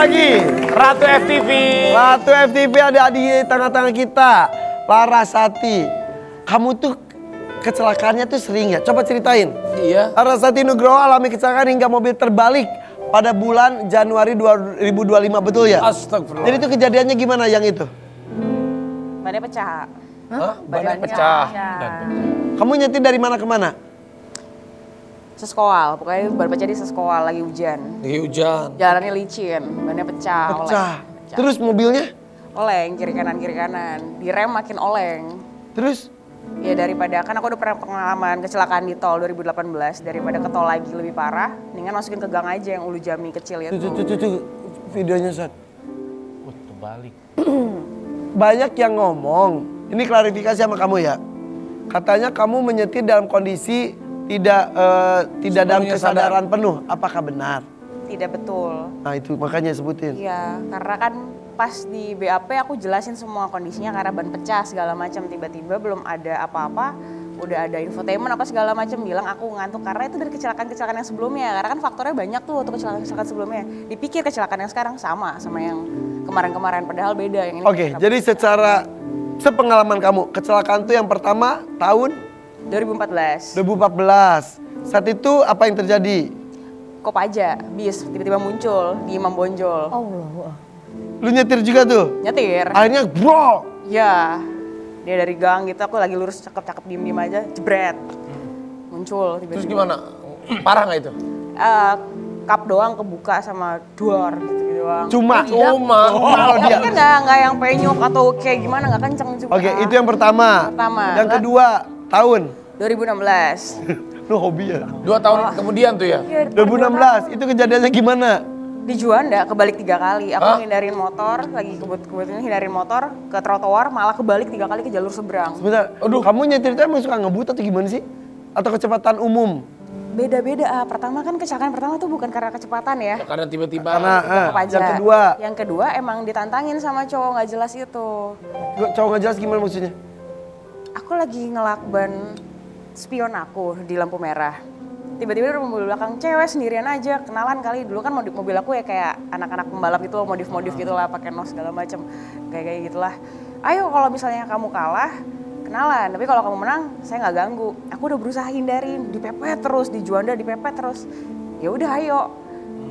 lagi Ratu FTV. Ratu FTV ada di tengah-tengah kita. Larasati, kamu tuh kecelakaannya tuh sering ya? Coba ceritain. Iya. Larasati Nugroho alami kecelakaan hingga mobil terbalik pada bulan Januari 2025, betul ya? Astagfirullah. Jadi itu kejadiannya gimana yang itu? Bannya pecah. Hah? Bannya Pecah. Kamu nyetir dari mana ke mana? Seskoal, pokoknya baru pecah di seskoal lagi hujan. Lagi hujan. Jalannya licin, bannya pecah. Pecah. Oleng. Terus mobilnya? Oleng, kiri kanan. Direm makin oleng. Terus? Ya daripada, kan aku udah pernah pengalaman kecelakaan di tol 2018. Daripada ke tol lagi lebih parah, mendingan masukin ke gang aja yang Ulu Jami kecil itu. Tuh, videonya Sat. Terbalik. Banyak yang ngomong, ini klarifikasi sama kamu ya. Katanya kamu menyetir dalam kondisi tidak dalam kesadaran penuh. Apakah benar? Tidak betul. Nah itu makanya sebutin. Iya, karena kan pas di BAP aku jelasin semua kondisinya karena ban pecah segala macam. Tiba-tiba belum ada apa-apa, udah ada infotainment apa segala macam, bilang aku ngantuk karena itu dari kecelakaan-kecelakaan yang sebelumnya. Karena kan faktornya banyak tuh waktu kecelakaan sebelumnya. Dipikir kecelakaan yang sekarang sama yang kemarin-kemarin, padahal beda yang ini. Oke, jadi secara sepengalaman kamu, kecelakaan tuh yang pertama tahun 2014. 2014. Saat itu apa yang terjadi? Kopaja, bis tiba-tiba muncul di Imam Bonjol. Allah. Lu nyetir juga tuh? Nyetir. Akhirnya bro. Ya, dia dari gang gitu, aku lagi lurus cakep-cakep diem-diem aja, jebret. Muncul tiba-tiba. Terus gimana? Parah nggak itu? Kap doang kebuka sama door gitu doang. Cuma. Kalau Tapi dia. kan nggak yang penyok atau kayak gimana, nggak kenceng juga. Oke, itu yang pertama. Yang kedua, tahun. 2016. Lu hobi ya? 2 tahun kemudian tuh ya? 2016, itu kejadiannya gimana? Di Juanda kebalik 3 kali. Aku hindarin motor, lagi kebut-kebutnya hindarin motor ke trotoar, malah kebalik 3 kali ke jalur seberang. Sebentar, kamu nyetirnya emang suka ngebut atau gimana sih? Atau kecepatan umum? Beda-beda. Pertama kan kecelakaan pertama tuh bukan karena kecepatan ya. Karena tiba-tiba. Karena Apa aja. Yang kedua emang ditantangin sama cowok nggak jelas itu. Cowok nggak jelas gimana maksudnya? Aku lagi ngelakban spion aku di lampu merah. Tiba-tiba dari mobil belakang, cewek sendirian aja, kenalan kali. Dulu kan mobil aku ya kayak anak-anak pembalap gitu, modif-modif gitu lah, pakai nos segala macem. Kayak gitulah. Ayo kalau misalnya kamu kalah, kenalan. Tapi kalau kamu menang, saya nggak ganggu. Aku udah berusaha hindarin, dipepet terus, di Juanda dipepet terus. Ya udah ayo.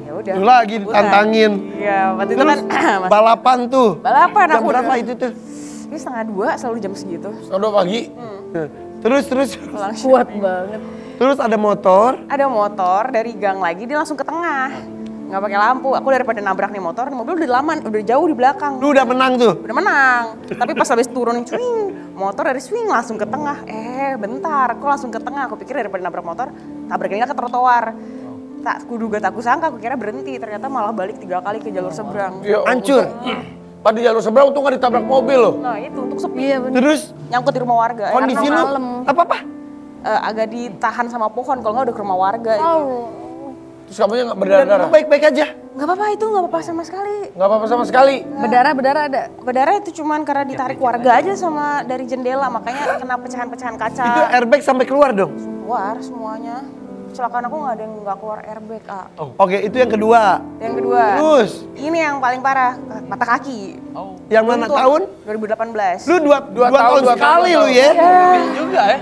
Ya udah. Lu lagi ditantangin. Iya, waktu itu kan balapan tuh. Balapan Jam aku berapa udah. itu tuh? Ini 1:30 selalu jam segitu. Setengah 2 pagi. Terus Kuat banget. terus ada motor. Ada motor dari gang lagi, dia langsung ke tengah. Nggak pakai lampu. Aku daripada nabrak nih motor, mobil udah laman, udah jauh di belakang. Lu udah menang tuh. Udah menang. Tapi pas habis turun swing, motor dari swing langsung ke tengah. Bentar, aku langsung ke tengah. Aku pikir daripada nabrak motor, tabraknya ke trotoar. Tak kuduga tak kusangka, aku kira berhenti. Ternyata malah balik 3 kali ke jalur seberang. Ya, Hancur. Pada jalur seberang untung nggak ditabrak mobil loh. Nah itu untuk sepi. Iya bener. Terus Nyangkut di rumah warga. kondisi lu malam. apa? Agak ditahan sama pohon, kalau nggak udah ke rumah warga. Terus kamunya nggak berdarah-darah? Lu baik-baik aja. Nggak apa-apa itu, nggak apa-apa sama sekali. Nggak apa-apa sama sekali. Berdarah ada. Berdarah itu cuman karena ditarik warga aja sama dari jendela, makanya kena pecahan-pecahan kaca. Itu airbag sampai keluar dong. Keluar semuanya. Kecelakaan aku nggak ada yang nggak keluar airbag. Oke, itu yang kedua. Yang kedua, Terus ini yang paling parah, patah kaki. yang mana Beruntun, tahun? 2018. Lu dua tahun sekali lu ya. Juga ya.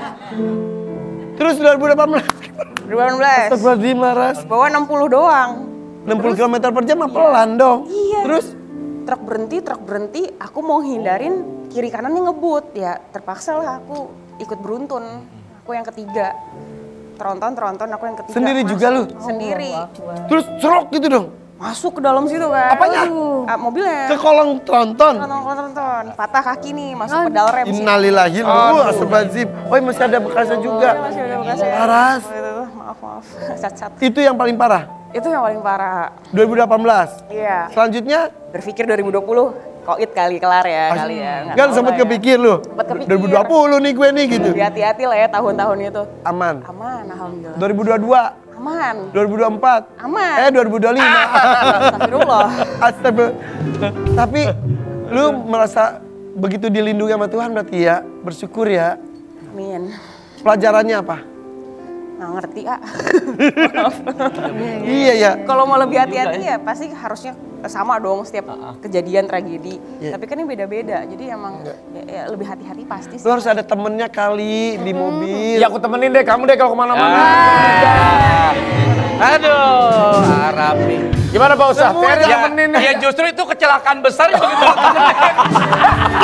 Terus 2018. 2018. Astagfirullahaladzim, Laras. Bawa 60 doang. 60 km per jam mah pelan dong. Iya. Terus Truk berhenti, aku mau hindarin, kiri kanannya ngebut. Ya terpaksa lah aku ikut beruntun. Aku yang ketiga. Tronton, aku yang ketiga. sendiri juga lu. Sendiri. Terus cerok gitu dong. Masuk ke dalam situ kan. Apanya? Mobilnya. Ke kolong tronton. Tronton. Patah kaki nih, masuk pedal rem sih. Innalillahi lu astagfirullahaladzim. Oh masih ada bekasnya juga. Masih ada bekasnya. Laras. Maaf. Cat-cat. Itu yang paling parah. Itu yang paling parah. 2018. Iya. Selanjutnya Berpikir 2020, koit kali kelar ya kali ya. Nggak kan tahu sempet lah ya. kepikir lu. Sempet kepikir. 2020 nih gue nih gitu. Jadi hati-hati lah ya tahun-tahun itu. Aman. Aman, alhamdulillah. 2022. Aman. 2024. Aman. 2025. Astagfirullah. Astagfirullah. Tapi lu merasa begitu dilindungi sama Tuhan berarti ya. Bersyukur ya. Amin. Pelajarannya apa? Nggak ngerti, Iya ya. Kalau mau lebih hati-hati ya pasti harusnya sama dong setiap kejadian tragedi. Iya. Tapi kan ini beda-beda, jadi emang ya lebih hati-hati pasti sih. Lu harus ada temennya kali di mobil. Ya aku temenin deh, kamu deh kalau kemana-mana. Aduh, Arab nih. Gimana Pak Ustaz? Terry Ya, temenin nih. ya justru itu kecelakaan besar begitu.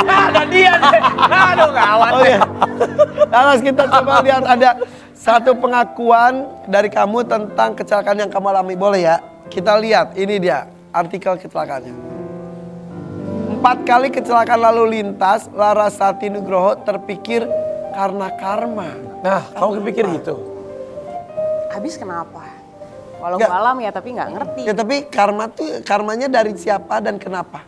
Ada dia nih. Aduh gawat. Oh iya. Lalu kita coba lihat ada satu pengakuan dari kamu tentang kecelakaan yang kamu alami. Boleh ya? Kita lihat, ini dia artikel kecelakaannya. 4 kali kecelakaan lalu lintas, Larasati Nugroho terpikir karena karma. Nah, kamu kepikir gitu? Habis kenapa? Walau Nggak. malam ya tapi nggak ngerti. Ya tapi karmanya dari siapa dan kenapa?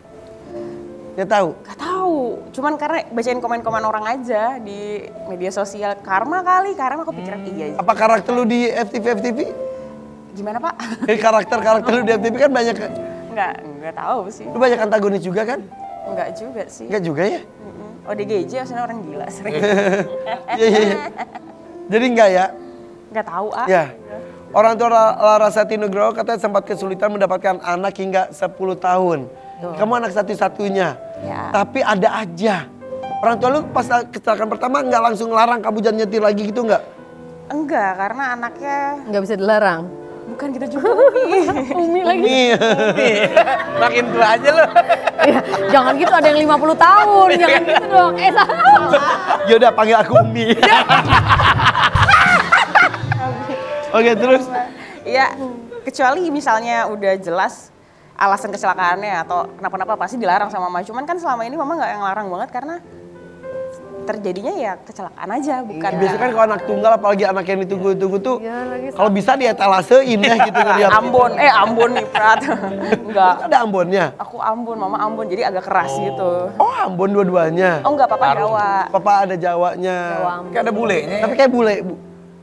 Ya tahu. Gak tahu, cuman karena bacain komen-komen orang aja di media sosial. Karma aku pikiran iya. Apa karakter lu di FTV? Gimana Pak? Karakter lu di FTV kan banyak. Nggak tahu sih. Lu banyak antagonis juga kan? Nggak juga sih. Enggak juga ya? ODGJ maksudnya orang gila sering. Iya. Jadi enggak ya? Nggak tahu Ya. Orang tua Larasati Nugroho katanya sempat kesulitan mendapatkan anak hingga 10 tahun. Kamu anak satu-satunya. Ya. Tapi ada aja. Orang tua lu pas kecelakaan pertama nggak langsung ngelarang kamu jangan nyetir lagi gitu nggak? Enggak, karena anaknya Nggak bisa dilarang. bukan gitu juga. Umi lagi. Iya. Makin tua aja lo. Ya, jangan gitu, ada yang 50 tahun. Jangan gitu dong. Salah. Yaudah panggil aku Umi. Oke terus. Ya, kecuali misalnya udah jelas alasan kecelakaannya atau kenapa-napa pasti dilarang sama mama. Cuman kan selama ini mama nggak yang larang banget karena terjadinya ya kecelakaan aja, bukan. Biasanya kan kalau anak tunggal apalagi anak yang ditunggu-tunggu tuh. Ya, lagi Kalau bisa di etalasein ya gitu ngeliat. Ambon nih Prat. Enggak. Ada Ambonnya. Aku Ambon, mama Ambon, jadi agak keras gitu. Oh Ambon dua-duanya. Oh enggak, papa Jawa. Papa ada Jawanya. Jawa Ambon. Kayak ada bulenya. Tapi kayak bule.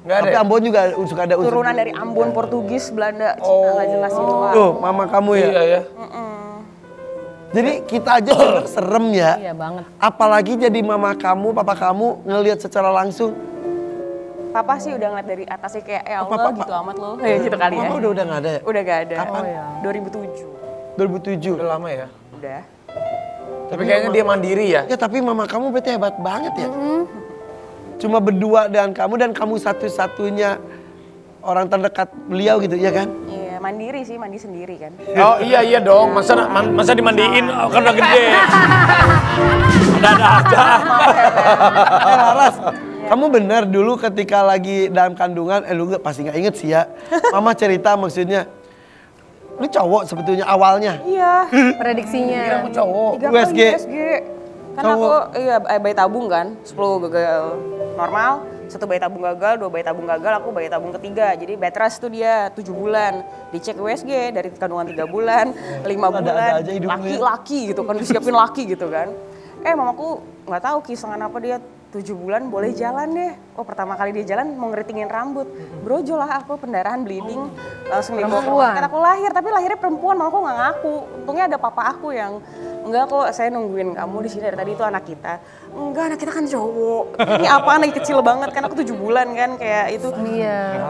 Nggak ada Tapi ya? Ambon juga suka ada unsur. Turunan dari Ambon, Portugis, Belanda, Cina, nggak jelas itu Pak. Tuh mama kamu ya. Iya ya. Jadi kita aja denger serem ya. Iya banget. Apalagi jadi mama kamu, papa kamu ngelihat secara langsung. Papa sih udah ngeliat dari atas sih kayak ya Papa, Allah gitu amat loh. Kayak gitu kali ya. Mama udah nggak ada ya? Udah gak ada. Kapan? 2007. 2007. Udah lama ya. Udah. Tapi kayaknya dia mandiri ya. Ya tapi mama kamu berarti hebat banget ya. Cuma berdua dengan kamu dan kamu satu-satunya orang terdekat beliau gitu ya kan? Iya, mandiri sih, mandi sendiri kan. Oh iya dong, masa dimandiin kan udah gede. Ada aja. Laras, kamu benar dulu ketika lagi dalam kandungan, lu pasti nggak inget sih ya. Mama cerita maksudnya, lu cowok sebetulnya awalnya. Iya. Prediksinya. Aku cowok. 3 USG. kali USG. Kan Cowok. aku bayi tabung kan, 10 gagal normal, 1 bayi tabung gagal, 2 bayi tabung gagal, aku bayi tabung ketiga. Jadi bed rest tuh dia 7 bulan. Dicek USG dari kandungan 3 bulan, 5 bulan, Ada-ada aja hidupnya. laki-laki gitu kan, disiapin laki gitu kan. Mamaku nggak tahu kisangan apa dia 7 bulan boleh jalan deh. Oh pertama kali dia jalan mau ngeritingin rambut. Brojol lah aku pendarahan bleeding. Langsung dibawa ke rumah sakit. Aku lahir tapi lahirnya perempuan, mamaku nggak ngaku. Untungnya ada papa aku yang enggak kok saya nungguin kamu di sini dari tadi itu anak kita. Enggak anak kita kan cowok. Ini apa lagi kecil banget kan aku 7 bulan kan kayak itu. Iya.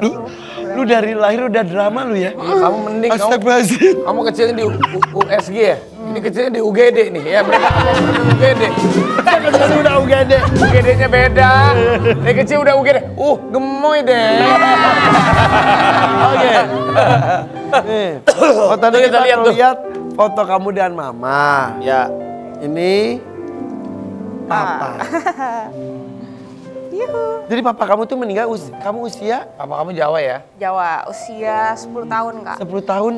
Lu dari lahir udah drama lu ya? Kamu mending Astagfirullahaladzim. kamu kecilnya di USG ya? Ini kecilnya di UGD nih ya, mereka di UGD. Kan udah UGD. UGD-nya beda. Dari kecil udah UGD. Gemoy deh. Oke. Nih, oh tadi Kita kita lihat tuh. lihat foto kamu dan mama. Ya. Ini papa. Yuhu. Jadi papa kamu tuh meninggal kamu usia Papa kamu Jawa ya? Jawa usia 10 tahun kak. 10 tahun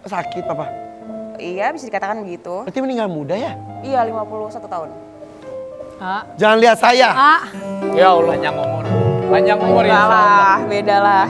sakit papa. Iya bisa dikatakan begitu. Berarti meninggal muda ya? Iya 51 tahun. Jangan lihat saya. Ya Allah. Panjang umur Enggak ya. lah, beda lah.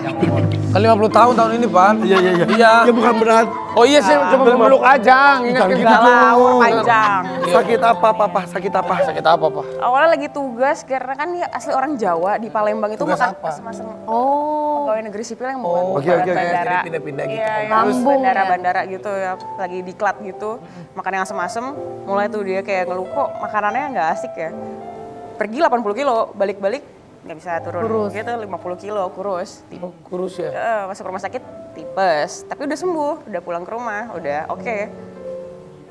Kan 50 tahun tahun ini, Pan. Iya. Iya. Ya bukan berat. Oh iya sih, cuma memeluk aja. Ingat Jangan gitu kita. Enggak lah, umur dong. panjang. Sakit apa papa? Sakit apa? Sakit apa, Pak? Awalnya lagi tugas karena kan dia asli orang Jawa di Palembang itu Tugas makan apa? masing Oh. pegawai negeri sipil yang membantu Oke, oke. bandara. Jadi pindah-pindah gitu. Iya, iya, Lambung ya? bandara gitu ya, lagi diklat gitu. Makan yang asem-asem, mulai tuh dia kayak ngeluh kok makanannya nggak asik ya. Pergi 80 kilo, balik-balik nggak bisa turun. Kurus. Gitu 50 kilo kurus. Oh, kurus ya. Masuk rumah sakit tipes, tapi udah sembuh, udah pulang ke rumah, udah oke.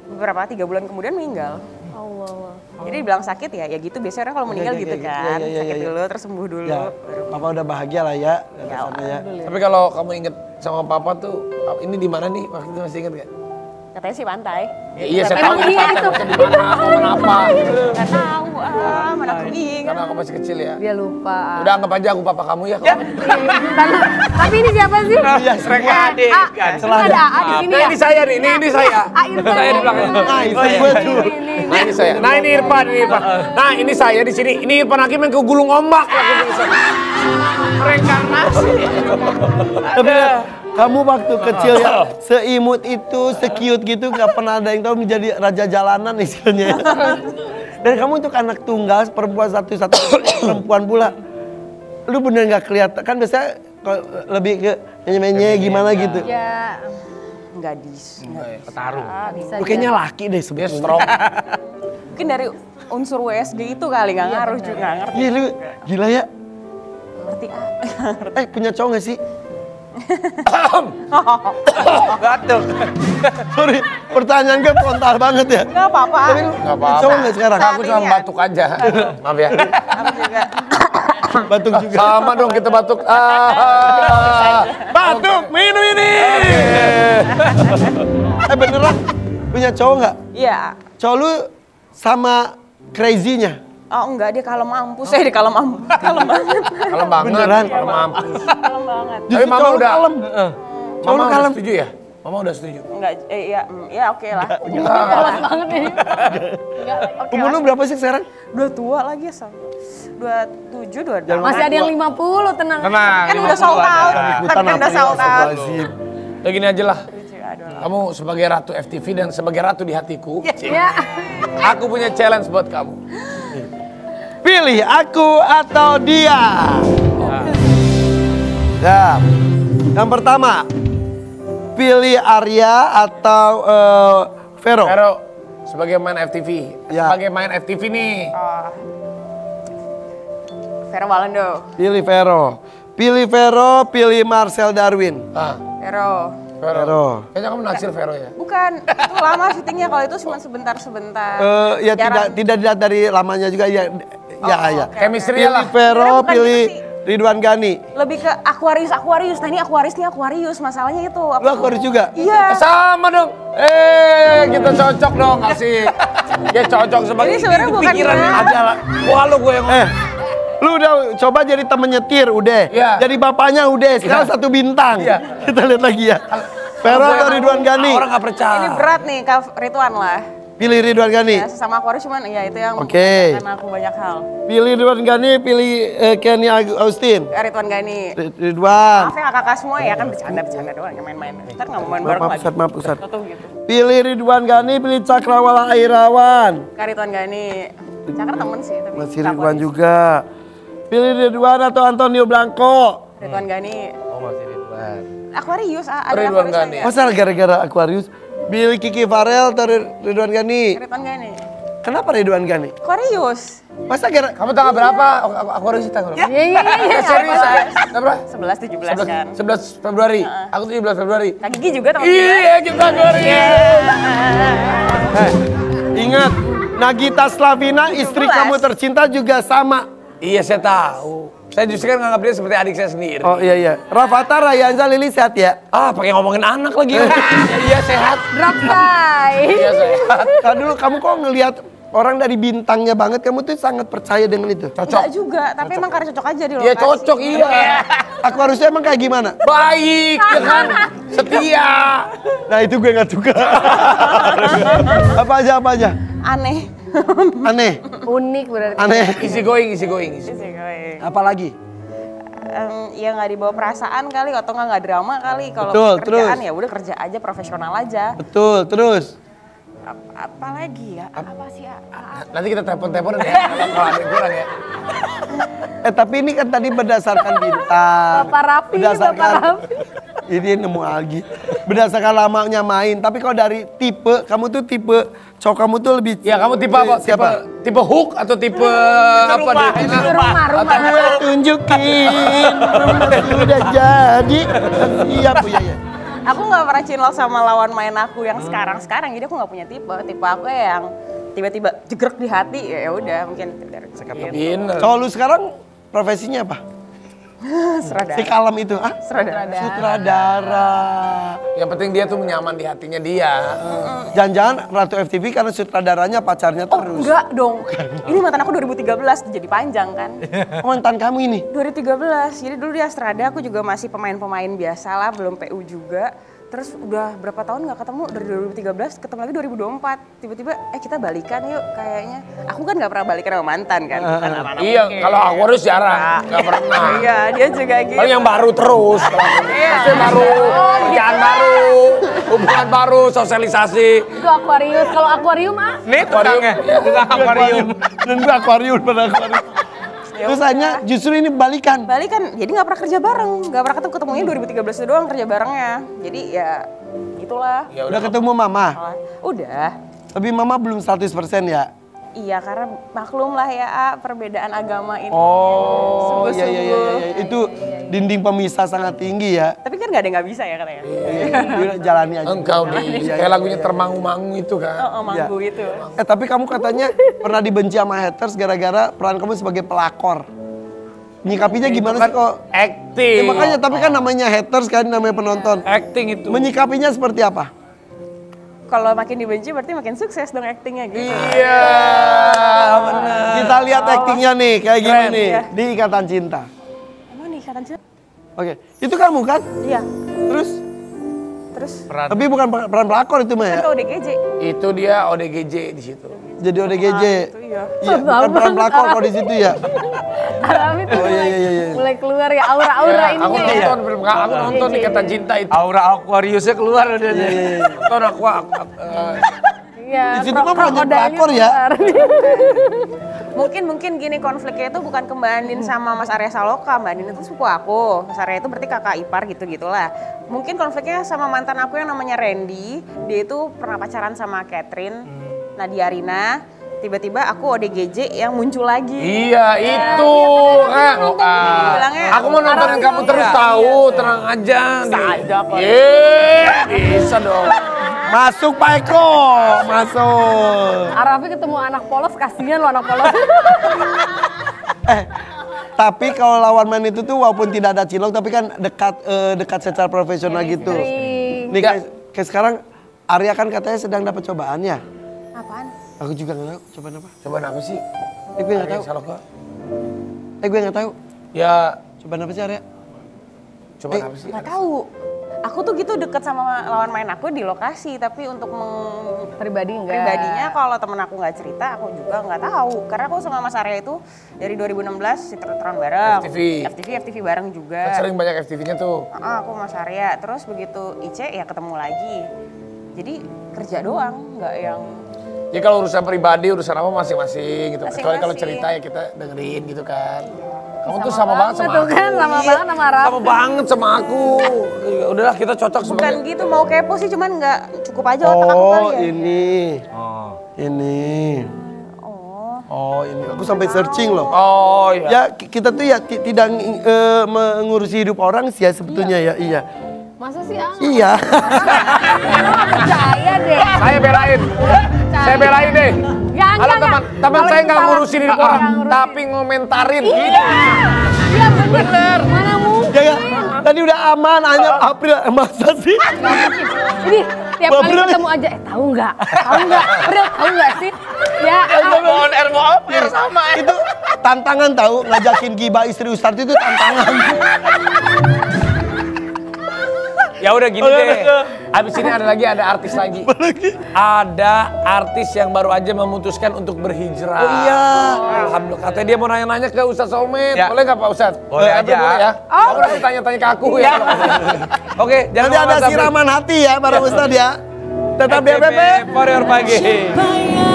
Beberapa 3 bulan kemudian meninggal. Allah. Jadi dibilang sakit ya gitu biasanya orang kalau meninggal Iya, gitu iya, kan. iya, iya, Sakit iya. dulu terus sembuh dulu. Ya, Baru papa udah bahagia lah ya. Ya, Ya. Tapi kalau kamu inget sama papa tuh, ini di mana nih? Waktu itu masih inget gak? katanya sih pantai. Ya, iya saya Emang tahu iya itu. itu. Di mana? Momen apa? Nggak tahu, mana aku bingung. Karena aku masih kecil ya. Dia lupa. Udah anggap aja aku papa kamu ya. Tapi ini siapa sih? Iya, Mereka adik A, kan. ada A di sini Nah ya? ini saya nih, ini saya. A Irfan. Saya di belakang. Nah, itu gue tuh. Nah ini saya. Nah ini Irfan, ini Irfan. Nah ini saya di sini. Ini Irfan Hakim yang kegulung ombak. Reinkarnasi. Tapi kamu waktu kecil ya seimut itu, se-cute gitu, nggak pernah ada yang tahu menjadi raja jalanan istilahnya. Dan kamu untuk anak tunggal, perempuan satu-satu perempuan pula. Lu bener nggak kelihatan, kan biasanya kalau lebih ke menye-menye gimana gitu. Ya, Gadis. Petarung. bisa Lu kayaknya laki deh Dia sebetulnya. strong. Mungkin dari unsur WSG itu kali nggak ngaruh juga nggak ngerti. Iya lu gila ya. Ngerti Punya cowok gak sih? Batuk. Sorry, pertanyaan gue frontal banget ya. Nggak apa-apa. Tapi lu Nggak punya apa-apa. cowok gak sekarang? Aku cuma batuk aja. Maaf ya. Aku juga. Batuk juga. Sama dong kita batuk. Batuk, minum ini. Beneran punya cowok gak? Iya. Cowok lu sama crazy-nya? Oh enggak, dia kalau mampus. Saya di kalau mampus. Kalau banget. Kalau banget, Beneran? kalau mampus. Kalau banget. Tapi mama cowok lu udah. kalem. Mama Cowok lu udah kalem. setuju ya? Mama udah setuju. Enggak, ya oke lah. polos banget ini. Umur lu berapa sih sekarang? Udah tua lagi ya sama. 27, 28. Masih ada yang 50, tenang. Tenang. Kan udah sold out. Tapi kan udah sold out. Ya gini aja lah. Kamu sebagai ratu FTV dan sebagai ratu di hatiku, Ya. aku punya challenge buat kamu. Pilih aku atau dia. Ya. Yang pertama, pilih Arya atau Vero. Vero, sebagai main FTV, Ya. sebagai main FTV nih. Vero Walendo. Pilih Vero. Pilih Vero, pilih Marcel Darwin. Ah, Vero. Vero. Kayaknya kamu naksir Vero ya? Bukan, itu lama syutingnya. Kalau itu cuma sebentar-sebentar. Ya Jarang. tidak dilihat dari lamanya juga ya. Ya. Chemistry lah. Pilih Vero, Sebenarnya bukan pilih gitu sih. Ridwan Ghani. Lebih ke Aquarius. Nah ini Aquarius, masalahnya itu. Lu Aquarius juga? Iya. Sama dong. Kita cocok dong asik. Ya cocok sebagai Ini sebenarnya bukan pikiran dia. aja lah. Wah lu gue yang Lu udah coba jadi temen nyetir, udah. Iya. Jadi bapaknya, udah. Sekarang Iya. 1 bintang. Iya. Kita lihat lagi ya. Vero atau Ridwan Ghani? Orang gak percaya. Ini berat nih, Kak Rituan lah. Pilih Ridwan Ghani. Ya, sesama Aquarius cuman ya itu yang Oke. karena aku banyak hal. Pilih Ridwan Ghani, pilih Kenny Austin. Rituan Gani. Ridwan. Maaf ya kakak semua ya kan bercanda doang, main-main. Ntar nggak mau main bareng lagi. Maaf pusat. Tuh gitu. Pilih Ridwan Ghani, pilih Cakrawala Airawan. Kak Rituan Gani. Cakar temen sih tapi. Masih Kak Ridwan Aquarius. juga. Pilih Ridwan atau Antonio Blanco. Ridwan Gani. Oh masih Ridwan. Aquarius, ada Ridwan Aquarius Ghani. saya. Masa gara-gara Aquarius? Pilih Kiki Farel atau Ridwan Ghani? Ridwan Gani. Kenapa Ridwan Ghani? Aquarius. Masa gara... Kamu tanggal berapa? Aku harus tanggal berapa? Iya. Serius saya. Tanggal berapa? 11, 17 kan. 11 Februari. Aku 17 Februari. Kak Gigi juga teman Iya, kita goreng. Ingat, Nagita Slavina, istri 17. kamu tercinta juga sama. Iya, saya tahu. Saya justru kan nganggap dia seperti adik saya sendiri. Oh iya. Rafathar, Rayanza, Lili sehat ya? Pakai ngomongin anak lagi. Iya, sehat. Drop by. Iya, sehat. Tadi dulu kamu kok ngelihat orang dari bintangnya banget, kamu tuh sangat percaya dengan itu. Enggak juga, tapi emang karena cocok aja di lokasi. Iya, cocok, iya. Aku harusnya emang kayak gimana? Baik, ya kan? Setia. Nah itu gue gak suka. Apa aja? Aneh. Aneh, Unik berarti. aneh. Easy going. Apalagi? Ya nggak dibawa perasaan kali, atau nggak drama kali. Kalau Betul, kerjaan terus. ya udah kerja aja, profesional aja. Betul, terus. Apalagi ya? Apa sih ya? Nanti kita telepon-teleponan ya. Kalau ada yang kurang ya. Tapi ini kan tadi berdasarkan bintang. Bapak Rapi, Bapak Rapi. Ini nemu lagi. Berdasarkan lamanya main. Tapi kalau dari tipe, kamu tuh tipe cowok kamu tuh lebih. Ya kamu tipe apa? Siapa? Tipe hook atau tipe apa deh? Rumah. Gue tunjukin rumah sudah jadi. Siap Bu Yaya. Aku nggak pernah cinlok sama lawan main aku yang sekarang. Jadi aku nggak punya tipe. Tipe aku yang tiba-tiba jegrek di hati. Ya udah mungkin dari Pinter. Cowok lu sekarang profesinya apa? Sutradara. Si kalem itu, sutradara. Yang penting dia tuh nyaman di hatinya dia. Jangan-jangan Ratu FTV karena sutradaranya pacarnya terus. Enggak dong. Ini mantan aku 2013 jadi panjang kan. Mantan kamu ini? 2013. Jadi dulu di Astrada aku juga masih pemain-pemain biasa lah, belum PU juga. Terus udah berapa tahun nggak ketemu, dari 2013 ketemu lagi 2024. Tiba-tiba kita balikan yuk kayaknya. Aku kan nggak pernah balikan sama mantan kan. Bukan anak-anak Iya, mungkin. kalau aku harus jarang, nggak pernah. Iya, dia juga gitu. Paling yang baru terus. Maksudnya baru, kerjaan baru, hubungan baru, sosialisasi. Itu Aquarius. Kalau akuarium Nih tukangnya, tukang akuarium. Dan gue akuarium pada akuarium. Terus hanya justru ini balikan. Balikan, jadi nggak pernah kerja bareng. Nggak pernah ketemunya 2013 itu doang kerja barengnya. Jadi ya gitulah. Ya Udah ketemu mama? Udah. Tapi mama belum 100% ya? Iya, karena maklum lah ya perbedaan agama ini. Oh, iya. Sungguh-sungguh. Itu dinding pemisah sangat tinggi ya. Tapi kan nggak ada yang nggak bisa ya katanya. Udah jalani aja. Engkau nih, kayak lagunya termangu-mangu itu kan. Oh, manggu itu. Tapi kamu katanya pernah dibenci sama haters gara-gara peran kamu sebagai pelakor. Menyikapinya gimana sih kok? Acting. Ya, makanya tapi kan namanya haters kan, namanya penonton. Acting itu. Menyikapinya seperti apa? Kalau makin dibenci berarti makin sukses dong aktingnya gitu. Iya, benar. Kita lihat aktingnya nih, kayak gini Keren, nih. ya. Di Ikatan Cinta. Emang nih ikatan cinta? Oke, itu kamu kan? Iya. Terus? Terus Tapi bukan peran pelakor itu mah ya? kan ke ODGJ. Itu dia ODGJ di situ. Jadi ODGJ. Itu iya. Iya, bukan peran pelakor kalau di situ ya. Arafi tuh Oh, iya. mulai keluar ya aura-aura Ya, aku ininya ya. nonton film, aku nonton Ikatan Cinta itu. Aura Aquariusnya keluar udah. Nonton aku Iya. Di situ mah bukan jadi krokodilnya pelakor ya. keluar. Mungkin gini konfliknya itu bukan ke Mbak Andin sama Mas Arya Saloka. Mbak Andin itu sepupu aku. Mas Arya itu berarti kakak ipar gitu-gitulah. Mungkin konfliknya sama mantan aku yang namanya Randy. Dia itu pernah pacaran sama Catherine, Nadia Rina. Tiba-tiba aku ODGJ yang muncul lagi. Iya, itu. Bilangnya, Aku mau nontonin kamu terus tahu, tenang aja. Bisa aja kok. Bisa dong. Masuk Pak Eko, masuk. Arafi ketemu anak polos, kasihan lo anak polos. Tapi kalau lawan main itu tuh walaupun tidak ada cilok tapi kan dekat secara profesional gitu. Sering. Nih kayak sekarang Arya kan katanya sedang dapat cobaan ya. Apaan? Aku juga nggak tahu cobaan apa. Coba apa sih? Gue nggak tahu. Salah kok. Gue nggak tahu. Ya, Cobaan apa sih Arya? coba apa sih? Gak tahu. Aku tuh gitu deket sama lawan main aku di lokasi, tapi untuk Pribadi enggak. pribadinya kalau temen aku nggak cerita, aku juga nggak tahu. Karena aku sama Mas Arya itu dari 2016 sinetron bareng. FTV bareng juga. Kan sering banyak FTV-nya tuh. Aku Mas Arya, terus begitu Ice ya ketemu lagi. Jadi kerja doang, nggak yang Ya kalau urusan pribadi, urusan apa masing-masing gitu. Kecuali Masing-masing. kalau cerita ya kita dengerin gitu kan. Kamu tuh sama banget sama Tuh aku. kan sama banget sama Arafi. Sama banget sama aku. Ya udahlah kita cocok bukan sebagai. gitu mau kepo sih, cuman nggak cukup aja otak aku kali ya. Ini. Oh. Ini. Aku sampai searching loh. Oh iya. Ya kita tuh ya tidak mengurusi hidup orang sih ya sebetulnya ya. Iya. Masa sih ah? Iya. Nggak percaya deh. Saya belain. Saya belain deh. Jangan, Kalau jangan. teman Kalau saya itu nggak salah. ngurusin hidup Nggak orang, ngurusin. tapi ngomentarin. Iya bener. Mana mungkin? Ya, tadi udah aman hanya April masa sih? Ini tiap kali Babril. ketemu aja, tahu nggak? Tahu nggak? April tahu nggak sih? Ya, Mohon air mau apa ya sama. Itu tantangan tahu ngajakin gibah istri Ustadz itu tantangan. Ya udah gini deh. Habis ini ada artis lagi. Ada artis yang baru aja memutuskan untuk berhijrah. Oh iya. Alhamdulillah. Katanya dia mau nanya-nanya ke Ustadz Solmed. Ya. Boleh nggak Pak Ustadz? Boleh aja. Boleh ya. Kamu nanti tanya-tanya ke aku ya. Oke, jangan Nanti lupa ada WhatsApp. siraman hati ya para Ustadz ya. Tetap FTV BBB. for your pagi. Bayang